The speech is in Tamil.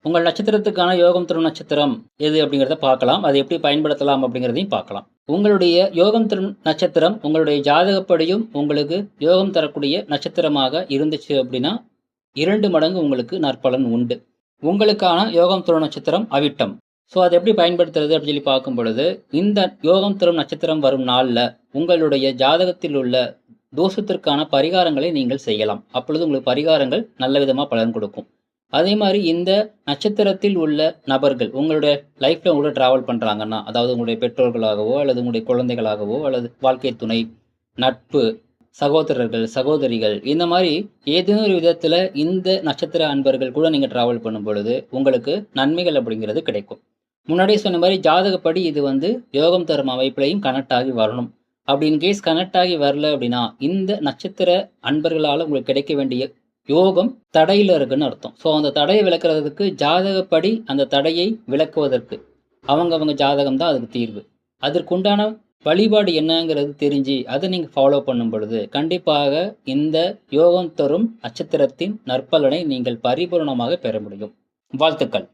உங்கள் நட்சத்திரத்துக்கான யோகம் தரும் நட்சத்திரம் எது அப்படிங்கிறத பார்க்கலாம். அதை எப்படி பயன்படுத்தலாம் அப்படிங்கிறதையும் பார்க்கலாம். உங்களுடைய யோகம் தரும் நட்சத்திரம் உங்களுடைய ஜாதகப்படியும் உங்களுக்கு யோகம் தரக்கூடிய நட்சத்திரமாக இருந்துச்சு அப்படின்னா 2 மடங்கு உங்களுக்கு நற்பலன் உண்டு. உங்களுக்கான யோகம் தரும் நட்சத்திரம் அவிட்டம். ஸோ அதை எப்படி பயன்படுத்துறது அப்படின்னு சொல்லி பார்க்கும் பொழுது, இந்த யோகம் தரும் நட்சத்திரம் வரும் நாளில் உங்களுடைய ஜாதகத்தில் உள்ள தோஷத்திற்கான பரிகாரங்களை நீங்கள் செய்யலாம். அப்பொழுது உங்களுக்கு பரிகாரங்கள் நல்ல விதமாக பலன் கொடுக்கும். அதே மாதிரி இந்த நட்சத்திரத்தில் உள்ள நபர்கள் உங்களுடைய லைஃப்பில் உங்களோட ட்ராவல் பண்ணுறாங்கன்னா, அதாவது உங்களுடைய பெற்றோர்களாகவோ அல்லது உங்களுடைய குழந்தைகளாகவோ அல்லது வாழ்க்கை துணை, நட்பு, சகோதரர்கள், சகோதரிகள், இந்த மாதிரி ஏதேனும் ஒரு விதத்தில் இந்த நட்சத்திர அன்பர்கள் கூட நீங்கள் ட்ராவல் பண்ணும் பொழுது உங்களுக்கு நன்மைகள் அப்படிங்கிறது கிடைக்கும். முன்னாடியே சொன்ன மாதிரி ஜாதகப்படி இது யோகம் தரும் அமைப்பிலையும் கனெக்ட் ஆகி வரணும். அப்படி இன்கேஸ் கனெக்ட் ஆகி வரல அப்படின்னா இந்த நட்சத்திர அன்பர்களால் உங்களுக்கு கிடைக்க வேண்டிய யோகம் தடையில் இருக்குன்னு அர்த்தம். ஸோ அந்த தடையை விளக்குறதுக்கு ஜாதகப்படி அந்த தடையை விளக்குவதற்கு அவங்க ஜாதகம் தான் அதுக்கு தீர்வு. அதற்குண்டான வழிபாடு என்னங்கிறது தெரிஞ்சு அதை நீங்கள் ஃபாலோ பண்ணும் பொழுது கண்டிப்பாக இந்த யோகம் தரும் நட்சத்திரத்தின் நற்பலனை நீங்கள் பரிபூர்ணமாக பெற முடியும். வாழ்த்துக்கள்.